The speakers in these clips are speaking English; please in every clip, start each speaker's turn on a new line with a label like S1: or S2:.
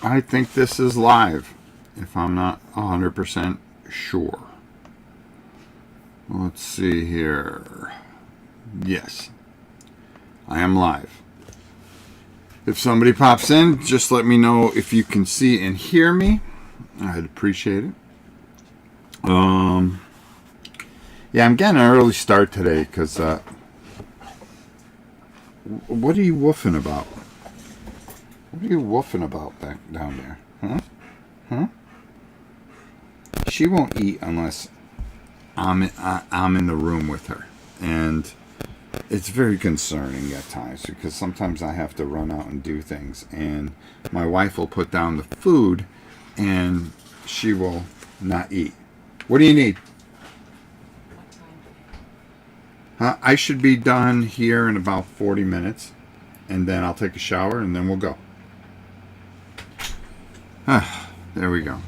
S1: I think this is live, if I'm not 100% sure. Let's see here. Yes, I am live. If somebody pops in, just let me know if you can see and hear me. I'd appreciate it. Yeah, I'm getting an early start today because what are you woofing about? What are you woofing about back down there? Huh? Huh? She won't eat unless I'm in the room with her, and it's very concerning at times because sometimes I have to run out and do things, and my wife will put down the food, and she will not eat. What do you need? I should be done here in about 40 minutes, and then I'll take a shower, and then we'll go. There we go.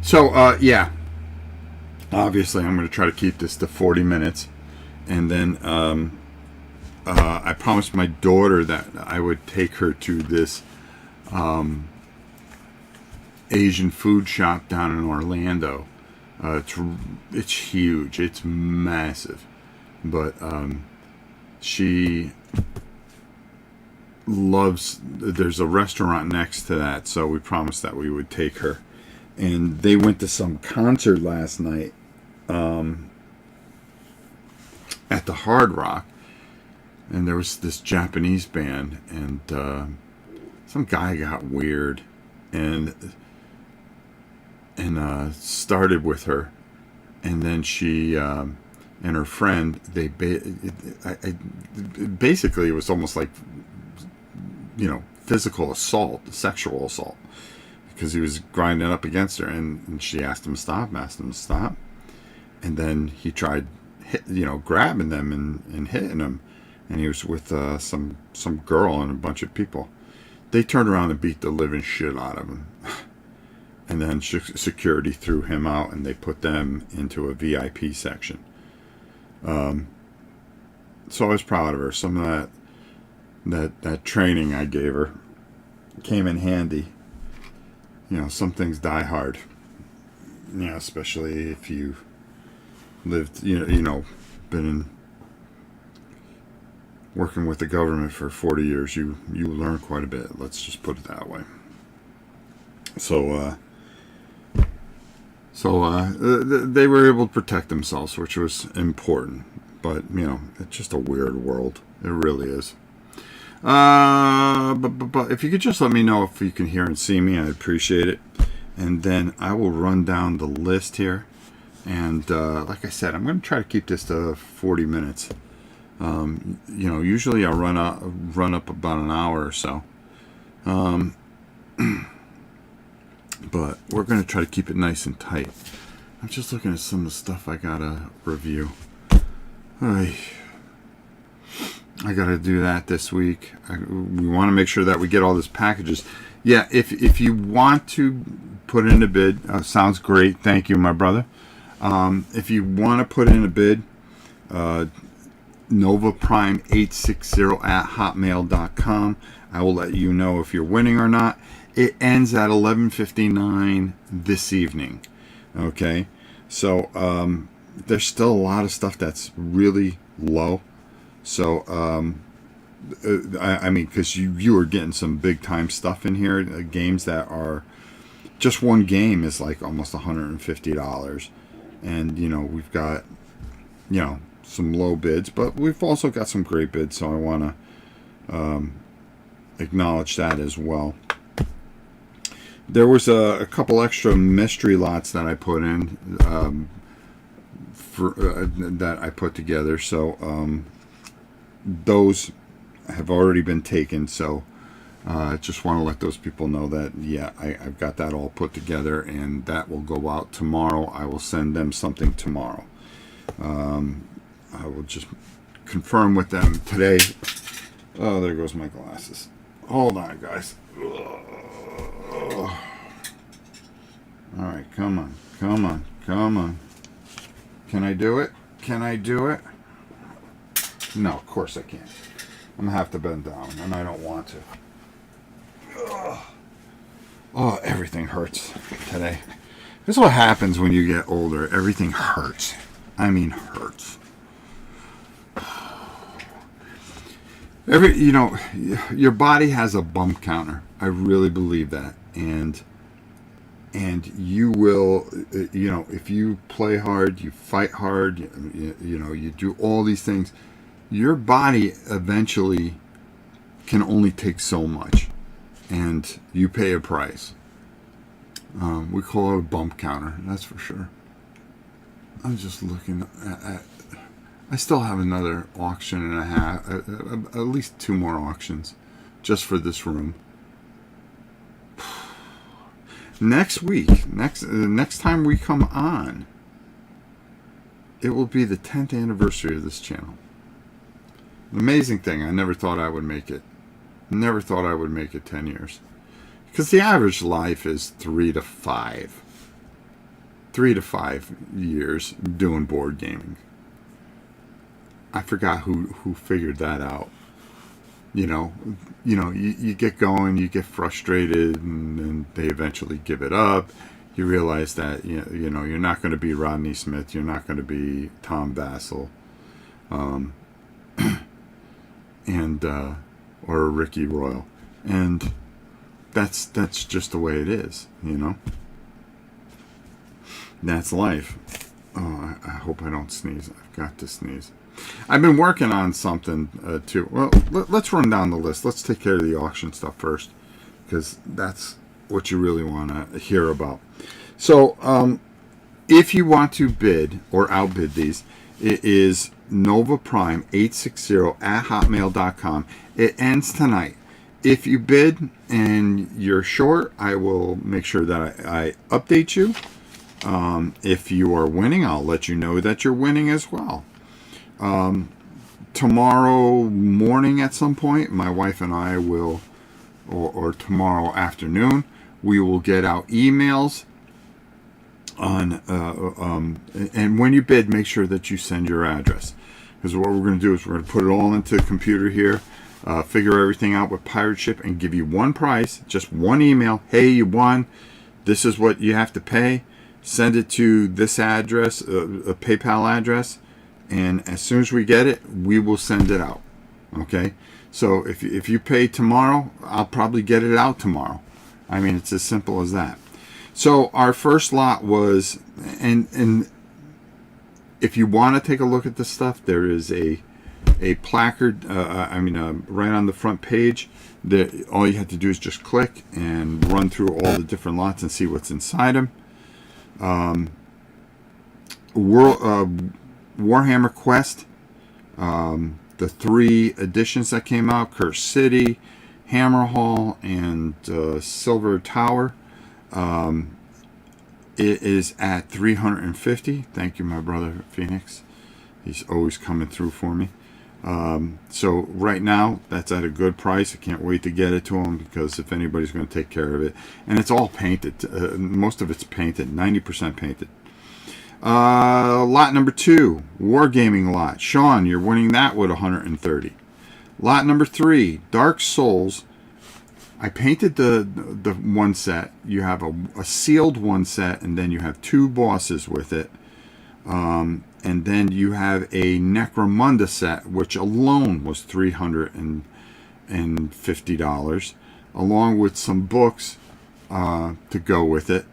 S1: So, yeah. Obviously, I'm going to try to keep this to 40 minutes. And then I promised my daughter that I would take her to this Asian food shop down in Orlando. It's huge. It's massive. But she loves, there's a restaurant next to that, so we promised that we would take her. And they went to some concert last night at the Hard Rock, and there was this Japanese band, and some guy got weird and started with her, and then she and her friend, they basically it was almost like, physical assault, sexual assault, because he was grinding up against her, and she asked him to stop, and then he tried grabbing them and hitting them, and he was with some girl and a bunch of people. They turned around and beat the living shit out of him, and then security threw him out, and they put them into a VIP section. So I was proud of her. Some of that training I gave her came in handy. Some things die hard. Especially if you lived, been working with the government for 40 years, you learn quite a bit. Let's just put it that way. So they were able to protect themselves, which was important. But it's just a weird world. It really is. But if you could just let me know if you can hear and see me, I'd appreciate it. And then I will run down the list here. And like I said, I'm going to try to keep this to 40 minutes. Usually I'll run up about an hour or so. But we're going to try to keep it nice and tight. I'm just looking at some of the stuff I got to review. I got to do that this week. We want to make sure that we get all these packages. Yeah, if you want to put in a bid, sounds great. Thank you, my brother. If you want to put in a bid, novaprime860@hotmail.com. I will let you know if you're winning or not. It ends at 11:59 this evening. Okay, so there's still a lot of stuff that's really low. So I mean, because you are getting some big time stuff in here. Games that are just one game is like almost $150, and we've got some low bids, but we've also got some great bids. So I want to acknowledge that as well. There was a couple extra mystery lots that I put in that I put together. So those have already been taken. So I just want to let those people know that, yeah, I've got that all put together, and that will go out tomorrow. I will send them something tomorrow. I will just confirm with them today. Oh, there goes my glasses. Hold on, guys. All right, come on. Can I do it? No, of course I can't. I'm going to have to bend down, and I don't want to. Oh, everything hurts today. This is what happens when you get older. Everything hurts. I mean, hurts. Your body has a bump counter. I really believe that, and you will, if you play hard, you fight hard, you do all these things. Your body eventually can only take so much, and you pay a price. We call it a bump counter, that's for sure. I'm just looking at I still have another auction and a half, at least 2 more auctions, just for this room. Next week, next time we come on, it will be the 10th anniversary of this channel. An amazing thing. I never thought I would make it. Never thought I would make it 10 years. Because the average life is 3 to 5. 3 to 5 years doing board gaming. I forgot who figured that out. You get going, you get frustrated, and they eventually give it up. You realize that you're not going to be Rodney Smith, you're not going to be Tom Vassell, and or Ricky Royal, and that's just the way it is. That's life. Oh, I hope I don't sneeze. I've got to sneeze. I've been working on something too. Well, let's run down the list. Let's take care of the auction stuff first, because that's what you really want to hear about. So, if you want to bid or outbid these, it is Nova Prime 860 at hotmail.com. It ends tonight. If you bid and you're short, I will make sure that I update you. If you are winning, I'll let you know that you're winning as well. Tomorrow morning at some point, my wife and I will, or tomorrow afternoon, we will get out emails on, and when you bid, make sure that you send your address. Because what we're going to do is we're going to put it all into the computer here, figure everything out with Pirate Ship, and give you one price, just one email. Hey, you won. This is what you have to pay. Send it to this address, a PayPal address. And as soon as we get it, we will send it out. Okay? So if you pay tomorrow, I'll probably get it out tomorrow. I mean, it's as simple as that. So our first lot was, and if you want to take a look at this stuff, there is a placard, right on the front page. That all you have to do is just click and run through all the different lots and see what's inside them. Warhammer Quest, the 3 editions that came out, Curse City, Hammerhall, and Silver Tower. It is at $350. Thank you, my brother Phoenix. He's always coming through for me. So right now, that's at a good price. I can't wait to get it to him, because if anybody's going to take care of it, and it's all painted. Most of it's painted, 90% painted. Lot number 2, Wargaming lot. Sean, you're winning that with 130. Lot number 3, Dark Souls. I painted the one set. You have a sealed one set, and then you have 2 bosses with it. And then you have a Necromunda set, which alone was $350, along with some books to go with it.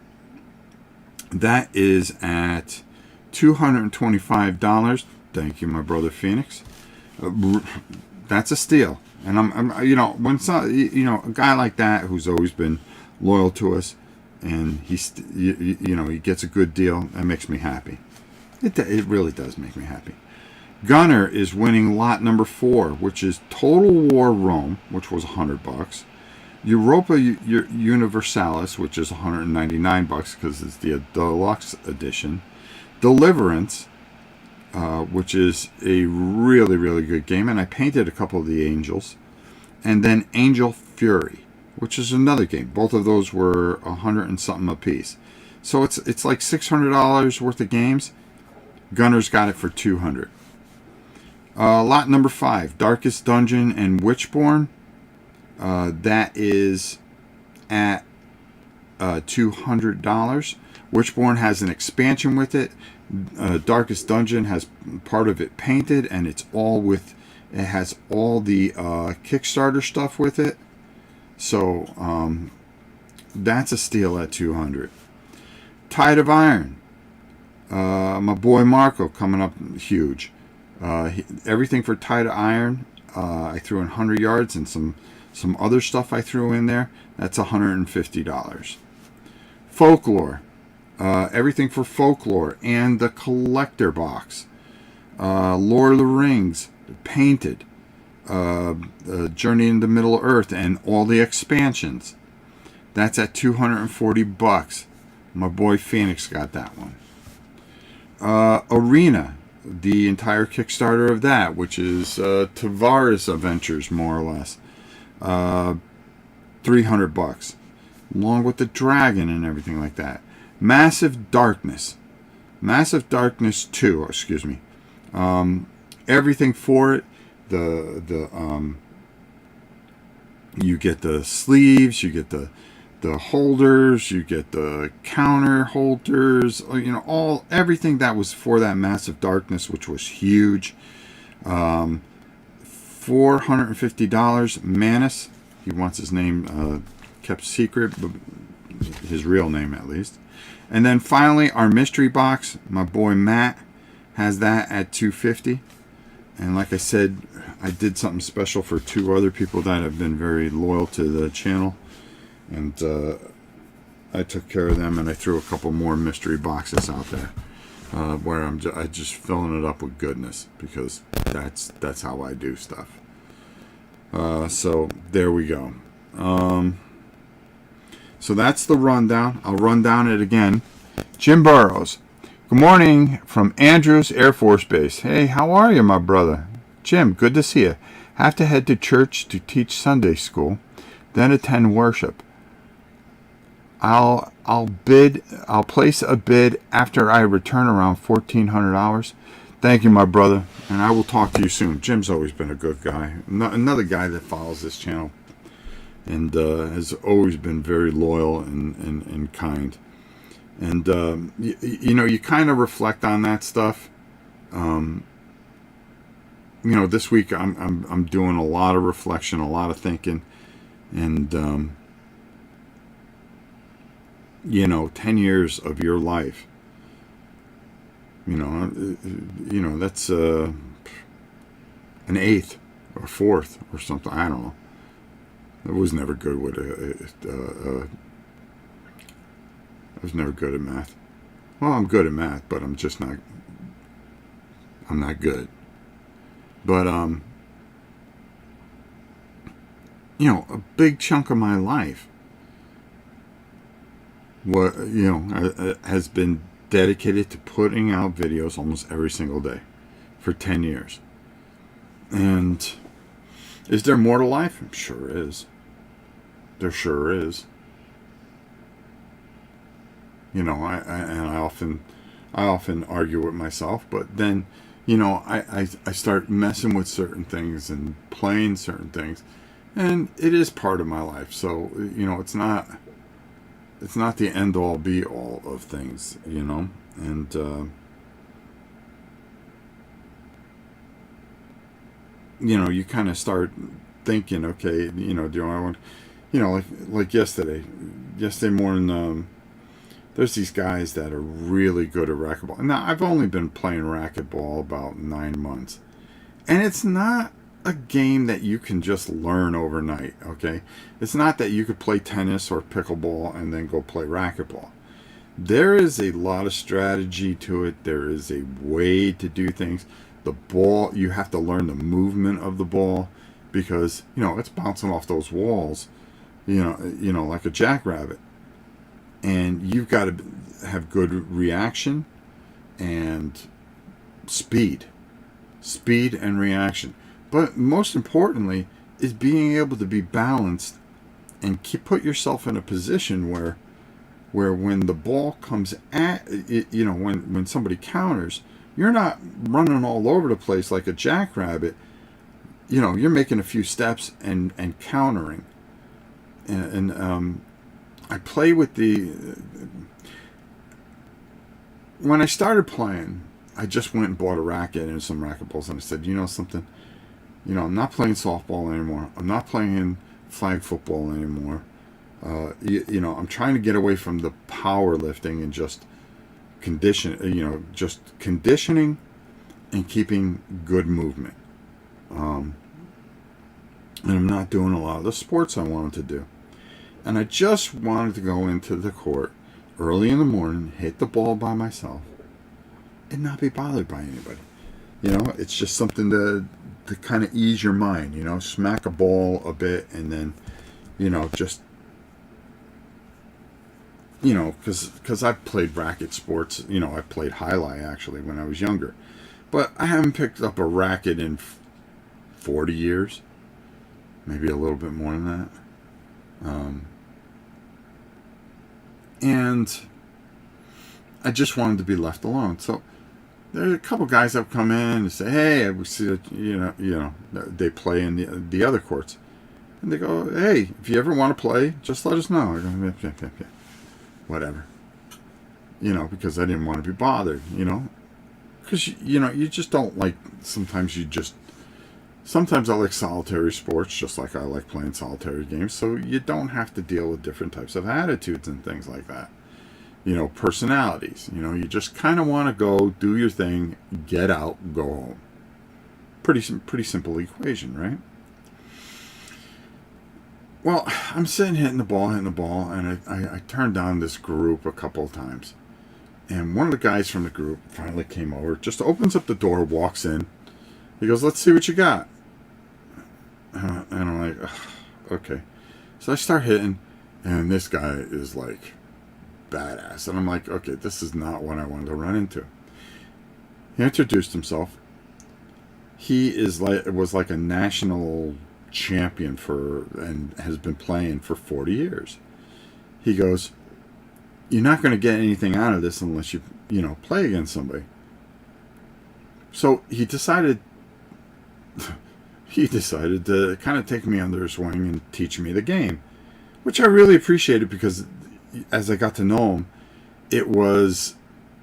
S1: That is at $225. Thank you, my brother Phoenix. That's a steal. And I'm when a guy like that who's always been loyal to us, and he gets a good deal, that makes me happy. It really does make me happy. Gunner is winning lot number 4, which is Total War Rome, which was $100. Europa Universalis, which is $199 because it's the deluxe edition. Deliverance, which is a really, really good game, and I painted a couple of the angels. And then Angel Fury, which is another game. Both of those were $100 and something a piece. So it's like $600 worth of games. Gunner's got it for $200. Lot number 5, Darkest Dungeon and Witchborn. That is at $200. Witchborn has an expansion with it. Darkest Dungeon has part of it painted, and it has all the Kickstarter stuff with it. So that's a steal at $200. Tide of Iron. My boy Marco coming up huge. Everything for Tide of Iron. I threw in 100 yards and some other stuff I threw in there. That's $150. Folklore. Everything for Folklore and the collector box. Lord of the Rings, painted. Journey into Middle Earth and all the expansions. That's at $240. My boy Phoenix got that one. Arena, the entire Kickstarter of that, which is Tavares Adventures, more or less. $300, along with the dragon and everything like that. Massive Darkness 2, excuse me. Everything for it. You get the sleeves, you get the holders, you get the counter holders, everything that was for that Massive Darkness, which was huge. $450. Manus, he wants his name kept secret, but his real name at least. And then finally, our mystery box, my boy Matt has that at $250. And like I said, I did something special for 2 other people that have been very loyal to the channel. And I took care of them, and I threw a couple more mystery boxes out there where I'm just filling it up with goodness, because that's how I do stuff. So there we go. So that's the rundown. I'll run down it again. Jim Burrows. Good morning from Andrews Air Force Base. Hey, how are you, my brother? Jim, good to see you. Have to head to church to teach Sunday school, then attend worship. I'll place a bid after I return around $1,400. Thank you, my brother, and I will talk to you soon. Jim's always been a good guy. Another guy that follows this channel and has always been very loyal and kind. And you kind of reflect on that stuff. This week I'm doing a lot of reflection, a lot of thinking, and 10 years of your life. That's an eighth or fourth or something. I don't know. I was never good with I was never good at math. Well, I'm good at math, but I'm not good. But a big chunk of my life has been dedicated to putting out videos almost every single day for 10 years. And is there more to life? Sure is. There sure is. I often argue with myself, but then, I start messing with certain things and playing certain things, and it is part of my life. So, it's not the end all be all of things, and you kind of start thinking, okay, do I want, like yesterday morning, there's these guys that are really good at racquetball. Now, I've only been playing racquetball about 9 months, and it's not a game that you can just learn overnight, okay? It's not that you could play tennis or pickleball and then go play racquetball. There is a lot of strategy to it. There is a way to do things. The ball, you have to learn the movement of the ball, because, it's bouncing off those walls, like a jackrabbit. And you've got to have good reaction and speed and reaction. But most importantly is being able to be balanced and put yourself in a position where when the ball comes at it, when somebody counters, you're not running all over the place like a jackrabbit. You're making a few steps and countering. And I play with the. When I started playing, I just went and bought a racket and some racquetballs, and I said, you know something, I'm not playing softball anymore. I'm not playing flag football anymore. I'm trying to get away from the powerlifting and just just conditioning and keeping good movement. And I'm not doing a lot of the sports I wanted to do. And I just wanted to go into the court early in the morning, hit the ball by myself, and not be bothered by anybody. It's just something to kind of ease your mind, smack a ball a bit and then, just, because I've played racket sports, I played highlight actually when I was younger. But I haven't picked up a racket in 40 years, maybe a little bit more than that. And I just wanted to be left alone. So there's a couple guys that come in and say, "Hey, we see that they play in the other courts," and they go, "Hey, if you ever want to play, just let us know." I go, "Yeah. Whatever," because I didn't want to be bothered, because you just don't like. Sometimes I like solitary sports, just like I like playing solitary games. So you don't have to deal with different types of attitudes and things like that. Personalities. You just kind of want to go do your thing, get out, go home. Pretty simple equation, right? Well, I'm sitting hitting the ball, and I turned down this group a couple of times. And one of the guys from the group finally came over, just opens up the door, walks in. He goes, "Let's see what you got." And I'm like, ugh, okay. So I start hitting, and this guy is like badass. And I'm like, okay, this is not what I wanted to run into. He introduced himself. He was like a national champion and has been playing for 40 years. He goes, "You're not going to get anything out of this unless you play against somebody." So he decided to kind of take me under his wing and teach me the game, which I really appreciated because as I got to know him,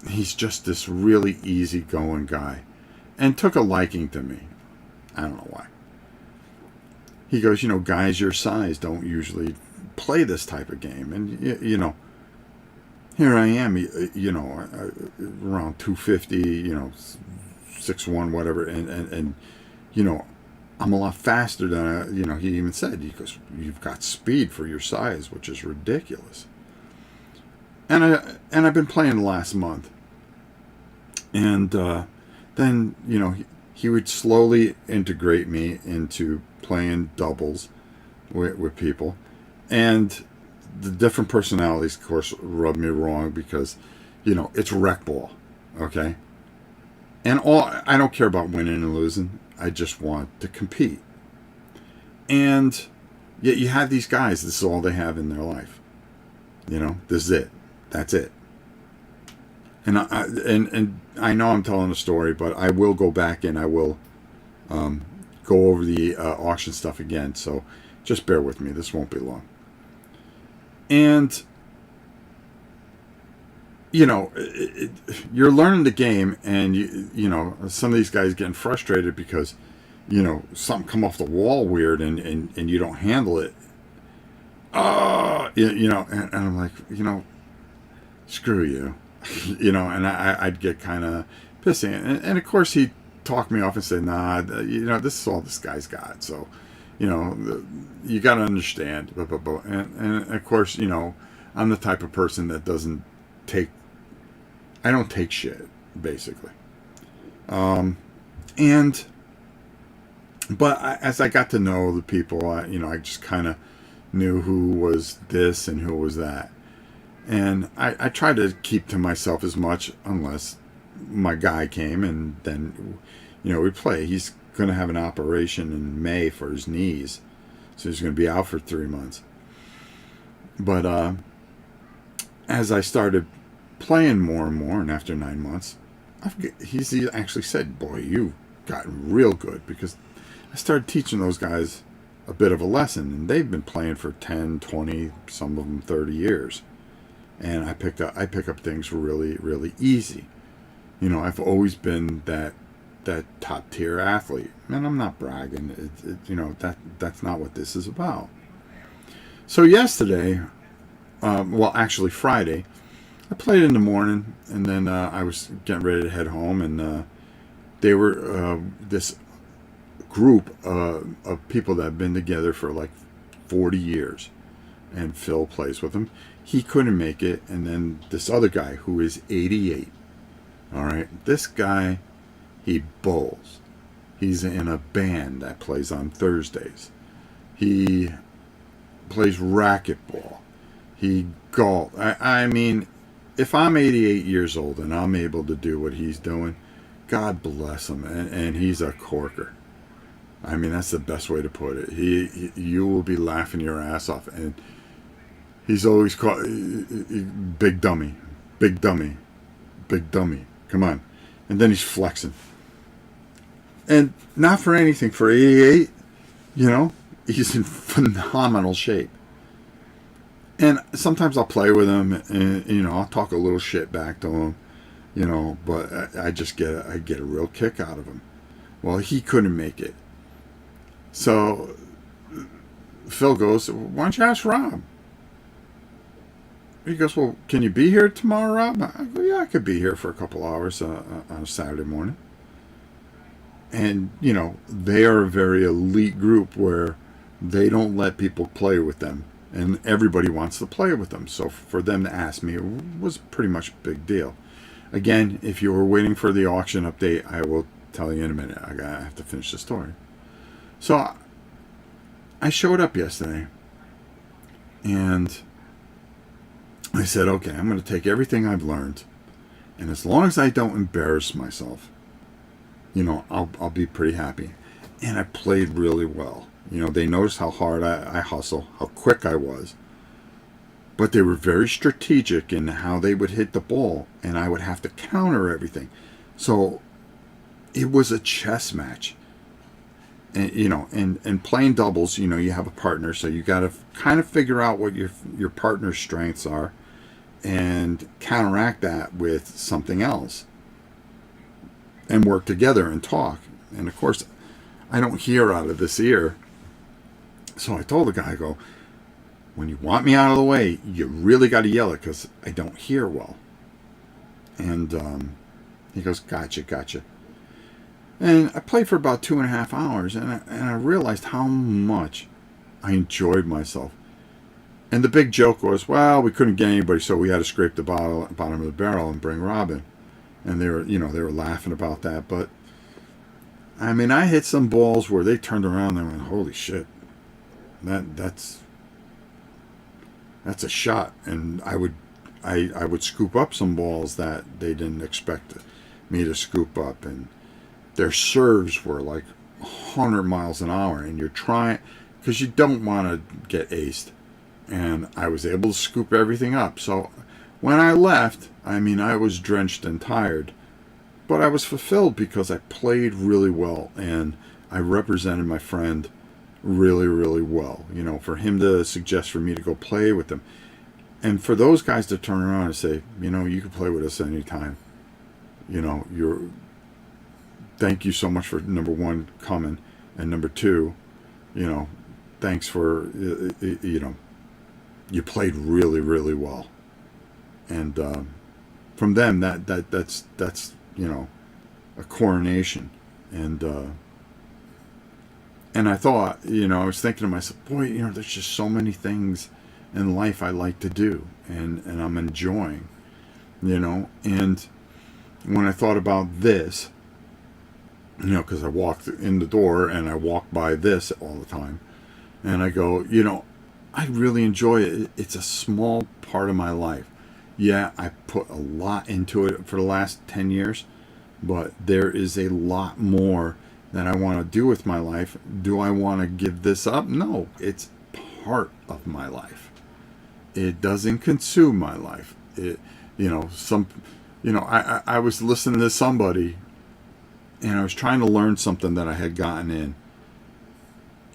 S1: he's just this really easygoing guy and took a liking to me. I don't know why. He goes, guys your size don't usually play this type of game. And, here I am, around 250, 6'1", whatever. And I'm a lot faster than, he even said, he goes, "You've got speed for your size, which is ridiculous." And I've been playing the last month. And then, he would slowly integrate me into playing doubles with people. And the different personalities, of course, rubbed me wrong because, it's Racquetball, okay? And I don't care about winning and losing. I just want to compete. And yet you have these guys, this is all they have in their life. This is it. That's it. And I know I'm telling a story, but I will go back and I will go over the auction stuff again. So just bear with me. This won't be long. And you're learning the game, and some of these guys getting frustrated because something come off the wall weird and you don't handle it. And I'm like, screw you. And I'd get kind of pissy. And of course he talked me off and said, "Nah, this is all this guy's got. So, you got to understand." Blah, blah, blah. And of course, I'm the type of person that I don't take shit, basically. But as I got to know the people, I just kind of knew who was this and who was that. And I tried to keep to myself as much, unless my guy came, and then, we'd play. He's going to have an operation in May for his knees, so he's going to be out for 3 months. But as I started playing more and more, and after 9 months, he actually said, "Boy, you've gotten real good," because I started teaching those guys a bit of a lesson. And they've been playing for 10, 20, some of them 30 years. And I pick up things really, really easy. You know, I've always been that top tier athlete, and I'm not bragging. You know, that's not what this is about. So yesterday, well, actually Friday, I played in the morning, and then I was getting ready to head home, and they were this group of people that have been together for like 40 years, and Phil plays with them. He couldn't make it, and then this other guy who is 88. All right, this guy, he bowls. He's in a band that plays on Thursdays. He plays racquetball. He golf. I mean, if I'm 88 years old and I'm able to do what he's doing, God bless him. And he's a corker. I mean, that's the best way to put it. You will be laughing your ass off. And he's always called big dummy, big dummy, big dummy. Come on. And then he's flexing. And not for anything, for 88, you know, he's in phenomenal shape. And sometimes I'll play with him, and you know, I'll talk a little shit back to him, you know, but I get a real kick out of him. Well, he couldn't make it. So Phil goes, why don't you ask Rob? He goes, well, can you be here tomorrow, Rob? I go, yeah, I could be here for a couple hours on a Saturday morning. And, you know, they are a very elite group where they don't let people play with them. And everybody wants to play with them. So for them to ask me, it was pretty much a big deal. Again, if you were waiting for the auction update, I will tell you in a minute. I have to finish the story. So I showed up yesterday. And I said, okay, I'm going to take everything I've learned. And as long as I don't embarrass myself, you know, I'll be pretty happy. And I played really well. You know, they noticed how hard I hustle, how quick I was. But they were very strategic in how they would hit the ball, and I would have to counter everything. So it was a chess match. And, you know, and playing doubles, you know, you have a partner, so you got to kind of figure out what your partner's strengths are and counteract that with something else. And work together and talk. And of course, I don't hear out of this ear. So I told the guy, I go, when you want me out of the way, you really got to yell it because I don't hear well. And he goes, gotcha. And I played for about 2.5 hours, and I realized how much I enjoyed myself. And the big joke was, well, we couldn't get anybody, so we had to scrape the bottom of the barrel and bring Robin. And they were laughing about that. But I mean, I hit some balls where they turned around and went, holy shit, that's a shot. And I would scoop up some balls that they didn't expect me to scoop up, and their serves were like 100 miles an hour, and you're trying, because you don't want to get aced. And I was able to scoop everything up. So when I left, I mean, I was drenched and tired, but I was fulfilled because I played really well and I represented my friend really, really well. You know, for him to suggest for me to go play with him, and for those guys to turn around and say, you know, you can play with us anytime. You know, thank you so much for, number one, coming, and number two, you know, thanks for, you know, you played really, really well. And from them, that's you know, a coronation. And I thought, you know, I was thinking to myself, boy, you know, there's just so many things in life I like to do, and I'm enjoying, you know. And when I thought about this, you know, because I walked in the door and I walk by this all the time, and I go, you know, I really enjoy it. It's a small part of my life. Yeah, I put a lot into it for the last 10 years, but there is a lot more that I want to do with my life. Do I want to give this up? No, it's part of my life. It doesn't consume my life. It, you know, I was listening to somebody, and I was trying to learn something that I had gotten in,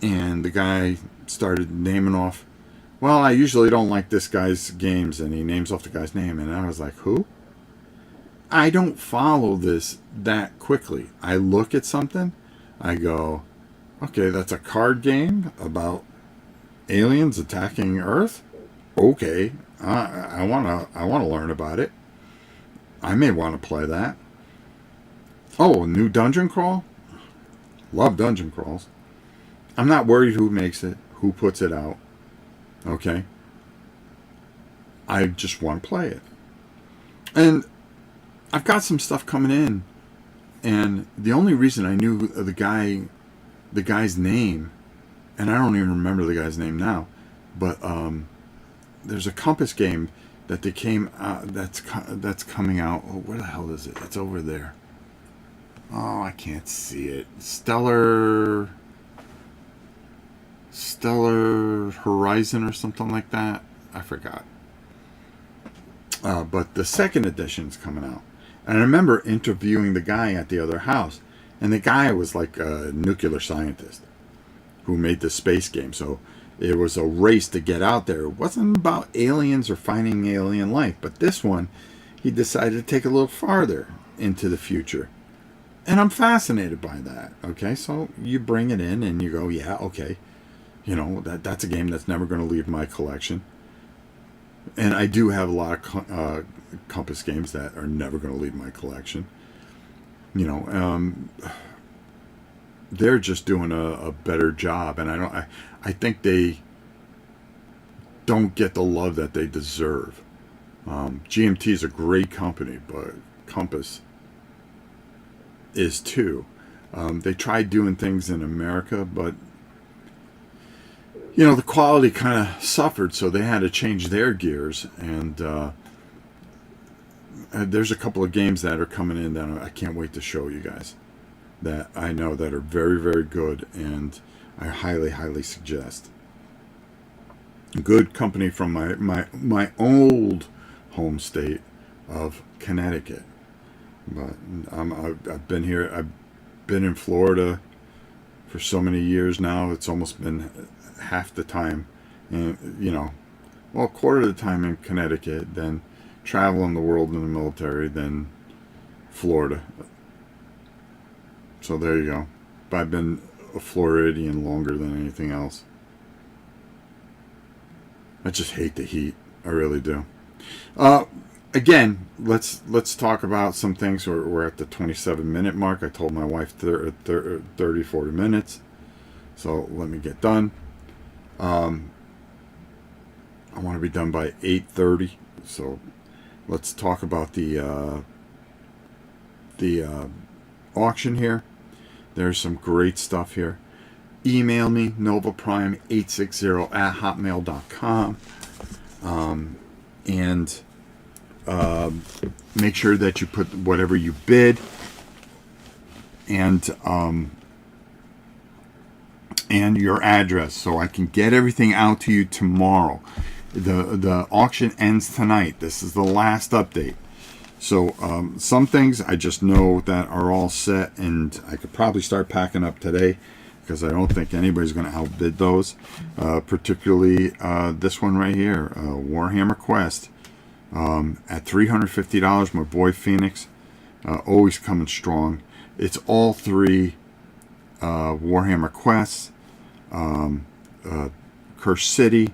S1: And the guy started naming off, well, I usually don't like this guy's games, and he names off the guy's name, and I was like, who? I don't follow this that quickly. I look at something, I go, okay, that's a card game about aliens attacking Earth. Okay, I wanna learn about it. I may want to play that. Oh, a new dungeon crawl. Love dungeon crawls. I'm not worried who makes it, who puts it out. Okay, I just want to play it, and I've got some stuff coming in. And the only reason I knew the guy's name, and I don't even remember the guy's name now, but there's a Compass game that they came that's coming out. Oh, where the hell is it? It's over there. Oh, I can't see it. Stellar Horizon or something like that. I forgot. But the second edition's coming out. And I remember interviewing the guy at the other house. And the guy was like a nuclear scientist who made the space game. So it was a race to get out there. It wasn't about aliens or finding alien life. But this one, he decided to take a little farther into the future. And I'm fascinated by that. Okay, so you bring it in and you go, yeah, okay. You know, that's a game that's never going to leave my collection. And I do have a lot of Compass games that are never going to leave my collection. You know, they're just doing a better job, and I think they don't get the love that they deserve. GMT is a great company, but Compass is too. They tried doing things in America, but you know, the quality kind of suffered, so they had to change their gears. And there's a couple of games that are coming in that I can't wait to show you guys, that I know that are very, very good, and I highly, highly suggest. Good company from my old home state of Connecticut. But I've been here. I've been in Florida for so many years now. It's almost been half the time, and you know, well, a quarter of the time in Connecticut, then traveling the world in the military, then Florida. So there you go. But I've been a Floridian longer than anything else. I just hate the heat. I really do. Again, let's talk about some things. We're at the 27-minute mark. I told my wife 30, 40 minutes. So let me get done. I want to be done by 8:30. So let's talk about the auction here. There's some great stuff here. Email me, novaprime860@hotmail.com. And make sure that you put whatever you bid, and your address, so I can get everything out to you tomorrow. The auction ends tonight. This is the last update. So some things I just know that are all set, and I could probably start packing up today, because I don't think anybody's going to outbid those. Particularly this one right here, Warhammer Quest, at $350. My boy Phoenix, always coming strong. It's all three Warhammer Quests. Curse City,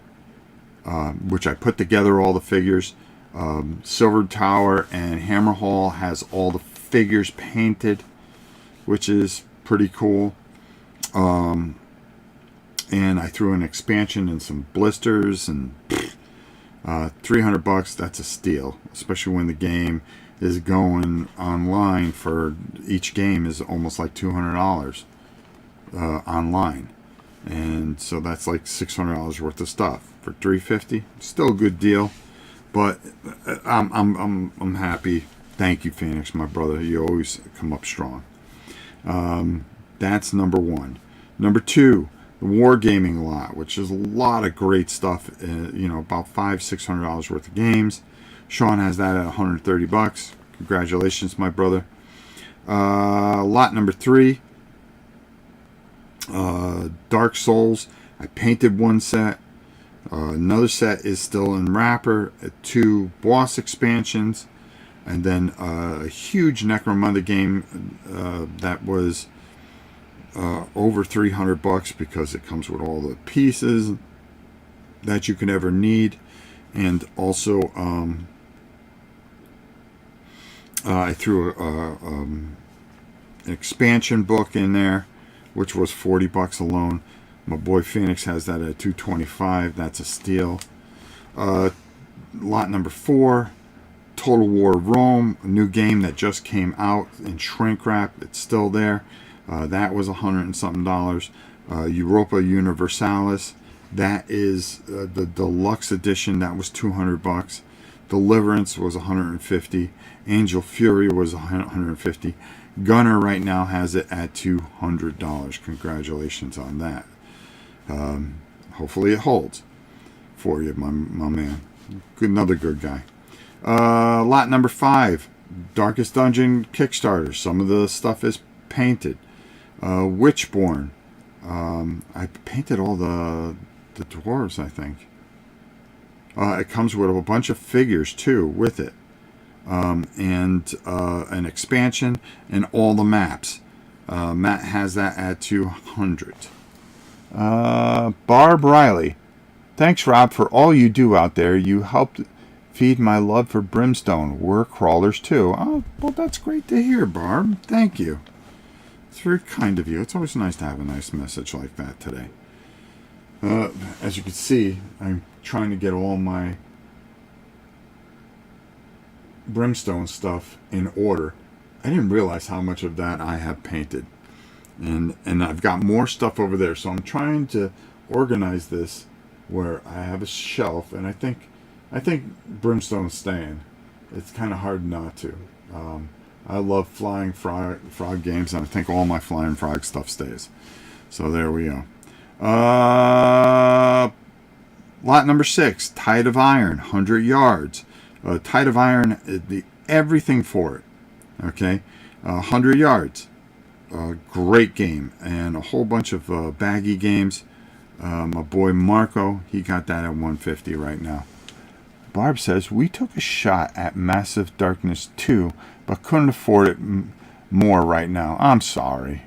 S1: which I put together all the figures. Silver Tower and Hammer Hall has all the figures painted, which is pretty cool. And I threw an expansion and some blisters, and $300. That's a steal, especially when the game is going online. For each game is almost like $200 online, and so that's like $600 worth of stuff for $350. Still a good deal, but I'm happy. Thank you, Phoenix, my brother. You always come up strong. That's number one. Number two, the Wargaming lot, which is a lot of great stuff. You know, about $500-600 worth of games. Sean has that at $130. Congratulations, my brother. Lot number three Dark Souls, I painted one set. Another set is still in wrapper. 2 boss expansions, and then a huge Necromunda game that was over $300 because it comes with all the pieces that you can ever need, and also I threw an expansion book in there, which was $40 alone. My boy Phoenix has that at $225. That's a steal. Lot number 4, Total War Rome, a new game that just came out in shrink wrap. It's still there. That was $100 and something. Europa Universalis, that is the deluxe edition. That was $200. Deliverance was $150. Angel Fury was $150. Gunner right now has it at $200. Congratulations on that. Hopefully it holds for you, my man. Another good guy. Lot number 5, Darkest Dungeon Kickstarter. Some of the stuff is painted. Witchborn. I painted all the dwarves, I think. It comes with a bunch of figures too with it, and an expansion and all the maps. Matt has that at $200. Barb Riley. Thanks, Rob, for all you do out there. You helped feed my love for Brimstone. We're crawlers too. Oh, well, that's great to hear, Barb. Thank you. It's very kind of you. It's always nice to have a nice message like that today. As you can see, I'm trying to get all my Brimstone stuff in order. I didn't realize how much of that I have painted. And I've got more stuff over there, so I'm trying to organize this where I have a shelf, and I think Brimstone's staying. It's kind of hard not to. I love Flying Frog games, and I think all my Flying Frog stuff stays. So there we go. Lot number 6, Tide of Iron, 100 yards. Tide of Iron, everything for it. Okay, 100 yards. Great game, and a whole bunch of baggy games. My boy Marco, he got that at $150 right now. Barb says, we took a shot at Massive Darkness 2, but couldn't afford it more right now. I'm sorry.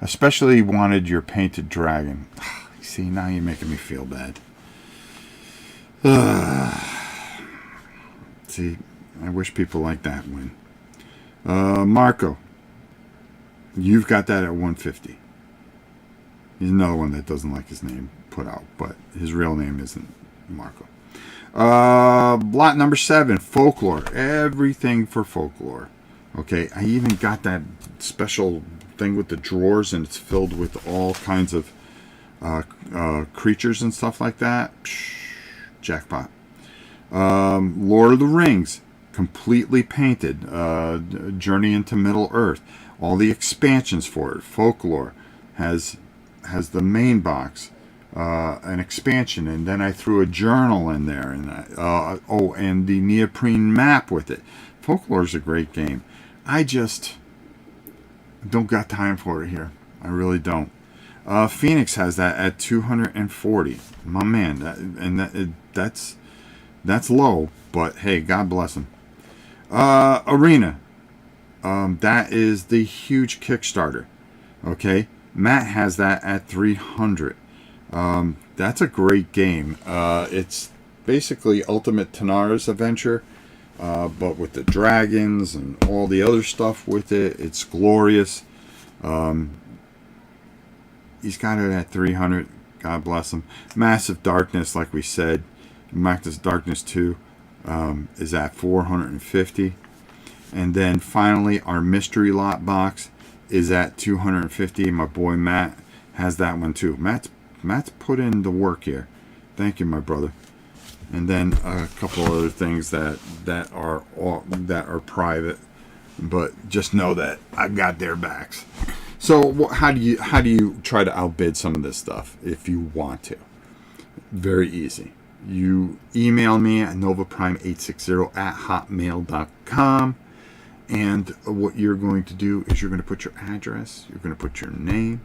S1: Especially wanted your painted dragon. See, now you're making me feel bad. See, I wish people like that win. Marco, you've got that at $150. He's another one that doesn't like his name put out, but his real name isn't Marco. Lot number 7, Folklore. Everything for Folklore. Okay, I even got that special thing with the drawers, and it's filled with all kinds of creatures and stuff like that. Psh, jackpot. Lord of the Rings, completely painted. Journey into Middle Earth. All the expansions for it. Folklore has the main box, an expansion, and then I threw a journal in there, and and the neoprene map with it. Folklore is a great game. I just don't got time for it here. I really don't. Phoenix has that at $240. My man, that's low, but hey, God bless him. Arena. That is the huge Kickstarter. Okay, Matt has that at $300. That's a great game. It's basically Ultimate Tanara's Adventure, but with the dragons and all the other stuff with it. It's glorious. He's got it at $300. God bless him. Massive Darkness, like we said, Massive Darkness 2 is at $450. And then finally, our mystery lot box is at $250. My boy Matt has that one too. Matt's put in the work here. Thank you, my brother. And then a couple other things that are private, but just know that I've got their backs. So how do you try to outbid some of this stuff if you want to? Very easy. You email me at novaprime860@hotmail.com. And what you're going to do is you're going to put your address, you're going to put your name,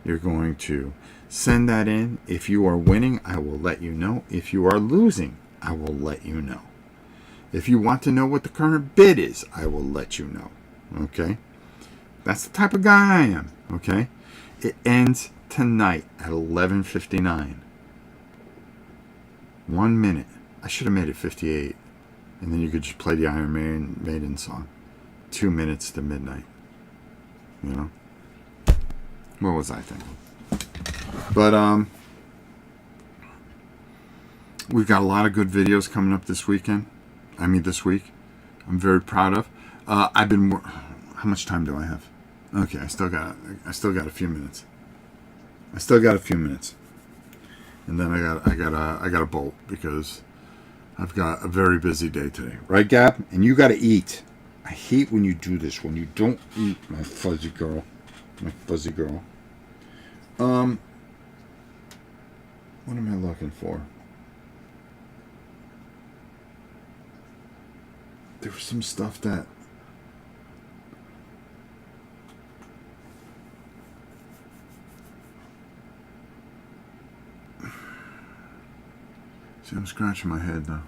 S1: You're going to send that in. If you are winning, I will let you know. If you are losing, I will let you know. If you want to know what the current bid is, I will let you know. Okay? That's the type of guy I am. Okay? It ends tonight at 11:59. 1 minute. I should have made it 58. And then you could just play the Iron Maiden song. 2 minutes to midnight. You know? What was I thinking? But, we've got a lot of good videos coming up this weekend. This week. I'm very proud of. I've been... How much time do I have? Okay, I still got a few minutes. And then I got a bolt because I've got a very busy day today. Right, Gab? And you got to eat. I hate when you do this, when you don't eat, my fuzzy girl. My fuzzy girl. What am I looking for? There was some stuff that... See, I'm scratching my head now.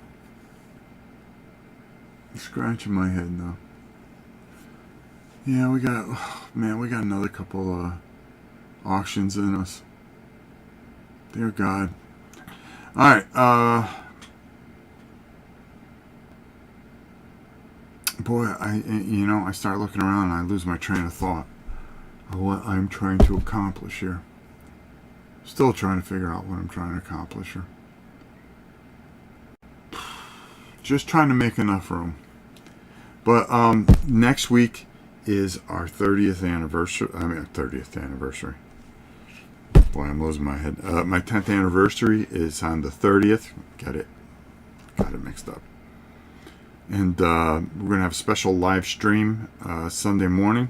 S1: Yeah, we got another couple auctions in us. Dear God. Alright, boy, I start looking around and I lose my train of thought of what I'm trying to accomplish here. Still trying to figure out what I'm trying to accomplish here. Just trying to make enough room. But next week is our 30th anniversary. 30th anniversary. Boy, I'm losing my head. My 10th anniversary is on the 30th. Got it mixed up. And we're going to have a special live stream Sunday morning.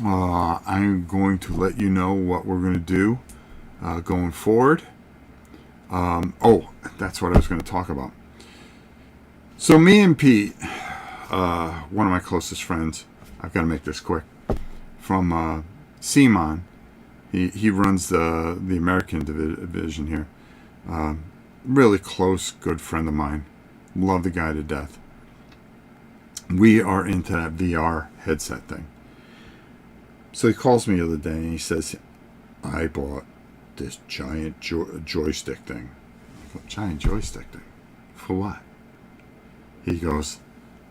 S1: I'm going to let you know what we're going to do going forward. That's what I was going to talk about. So me and Pete, one of my closest friends, I've got to make this quick, from CMON, he runs the American division here. Really close, good friend of mine. Love the guy to death. We are into that VR headset thing. So he calls me the other day and he says, I bought this giant joystick thing. I go, giant joystick thing? For what? He goes,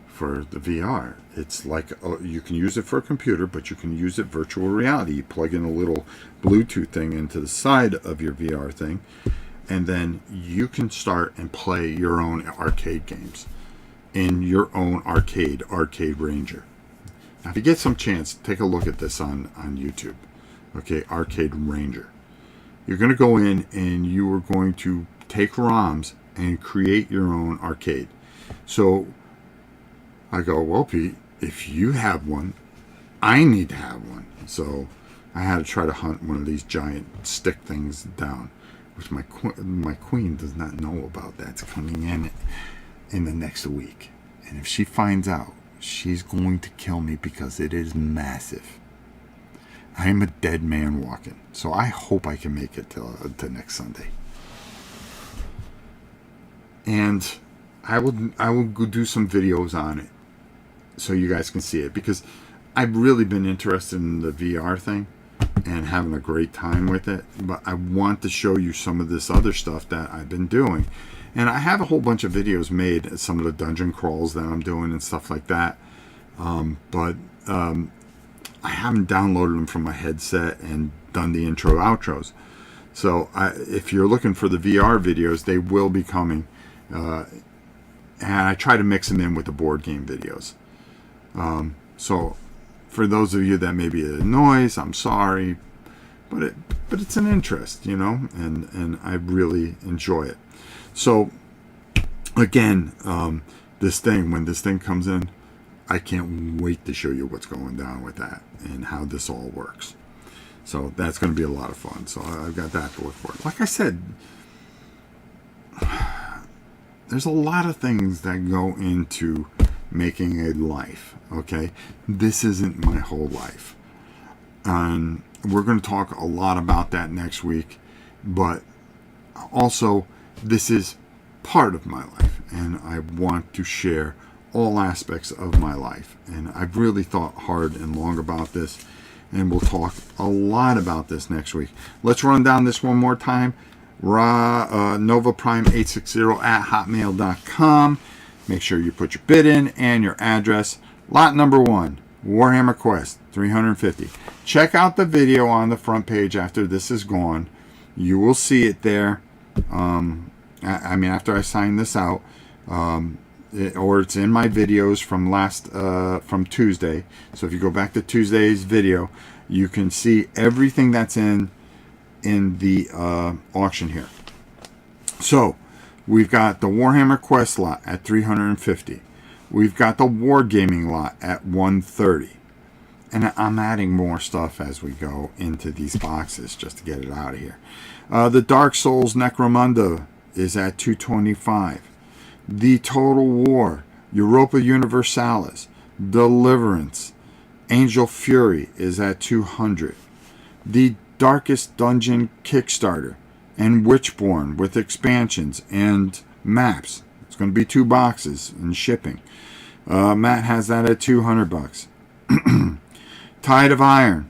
S1: for the VR. It's like, you can use it for a computer, but you can use it virtual reality. You plug in a little Bluetooth thing into the side of your VR thing, and then you can start and play your own arcade games in your own arcade Ranger. Now, if you get some chance, take a look at this on YouTube. Okay, Arcade Ranger. You're going to go in and you are going to take ROMs and create your own arcade. So I go, well, Pete, if you have one, I need to have one. So I had to try to hunt one of these giant stick things down, which my queen does not know about. That's coming in the next week. And if she finds out, she's going to kill me because it is massive. I am a dead man walking. So I hope I can make it to next Sunday. And I will go do some videos on it so you guys can see it, because I've really been interested in the VR thing and having a great time with it, but I want to show you some of this other stuff that I've been doing. And I have a whole bunch of videos made, some of the dungeon crawls that I'm doing and stuff like that, but I haven't downloaded them from my headset and done the intro outros. So if you're looking for the VR videos, they will be coming. And I try to mix them in with the board game videos. So for those of you that may be a noise, I'm sorry, but it's an interest, you know, and I really enjoy it. So again, when this thing comes in, I can't wait to show you what's going down with that and how this all works. So that's going to be a lot of fun. So I've got that to look for. Like I said, there's a lot of things that go into making a life, okay? This isn't my whole life. And we're going to talk a lot about that next week. But also, this is part of my life, and I want to share all aspects of my life. And I've really thought hard and long about this, and we'll talk a lot about this next week. Let's run down this one more time. novaprime860@hotmail.com. Make sure you put your bid in and your address. Lot number 1, Warhammer Quest 350. Check out the video on the front page after this is gone. You will see it there. After I sign this out, or it's in my videos from Tuesday. So if you go back to Tuesday's video, you can see everything that's in the auction here. So we've got the Warhammer Quest lot at 350. We've got the Wargaming lot at 130. And I'm adding more stuff as we go into these boxes just to get it out of here. The Dark Souls Necromunda is at 225. The Total War Europa Universalis Deliverance Angel Fury is at 200. The Darkest Dungeon Kickstarter and Witchborn with expansions and maps. It's going to be 2 boxes and shipping. Matt has that at $200. Tide of Iron.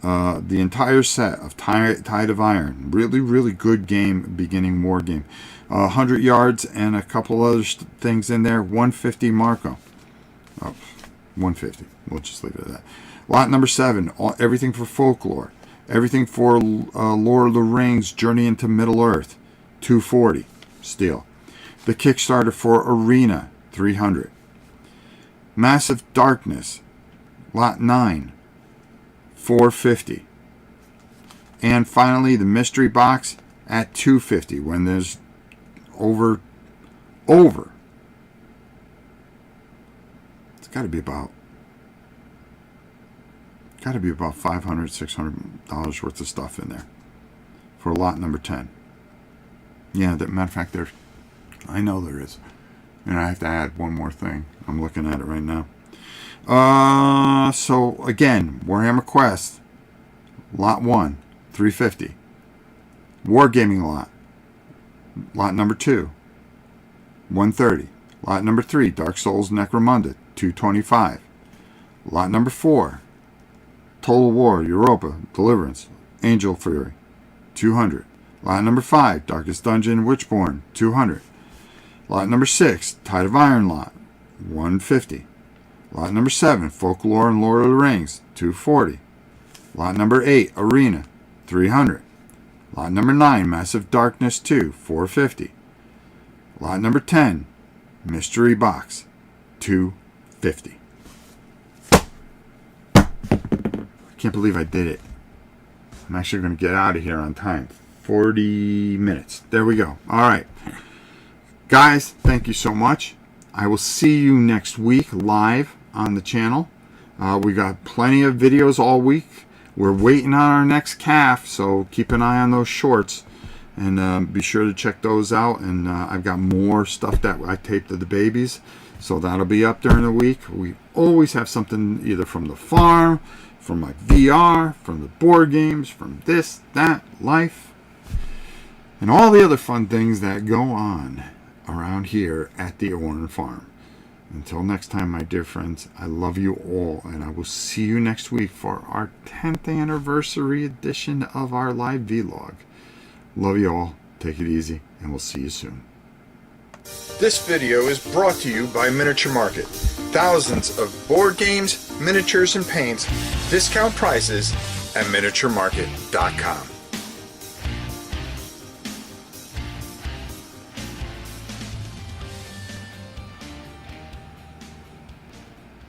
S1: The entire set of Tide of Iron. Really, really good game, beginning war game. 100 yards and a couple other things in there. 150 Marco. 150. We'll just leave it at that. Lot number 7. Everything for Folklore. Everything for Lord of the Rings, Journey into Middle-earth. 240. Steel. The Kickstarter for Arena. 300. Massive Darkness. Lot 9. 450. And finally, the mystery box at 250 when there's over it's got to be about $500, $600 worth of stuff in there for lot number 10. Yeah, that matter of fact, I know there is. And I have to add one more thing. I'm looking at it right now. So again, Warhammer Quest, lot 1, 350. Wargaming lot number 2, 130. Lot number 3, Dark Souls Necromunda, 225. Lot number 4, Total War Europa Deliverance Angel Fury, 200. Lot number 5, Darkest Dungeon Witchborn, 200. Lot number 6, Tide of Iron lot, 150. Lot number 7, Folklore and Lord of the Rings, 240. Lot number 8, Arena, 300. Lot number 9, Massive Darkness 2, 450. Lot number 10, Mystery Box, 250. I can't believe I did it. I'm actually going to get out of here on time. 40 minutes. There we go. All right. Guys, thank you so much. I will see you next week live on the channel. We got plenty of videos all week. We're waiting on our next calf, so keep an eye on those shorts. And be sure to check those out. And I've got more stuff that I taped to the babies. So that'll be up during the week. We always have something either from the farm, from my VR, from the board games, from this, that, life, and all the other fun things that go on around here at the Oren Farm. Until next time, my dear friends, I love you all, and I will see you next week for our 10th anniversary edition of our live vlog. Love you all. Take it easy, and we'll see you soon. This video is brought to you by Miniature Market. Thousands of board games, miniatures, and paints, discount prices at miniaturemarket.com.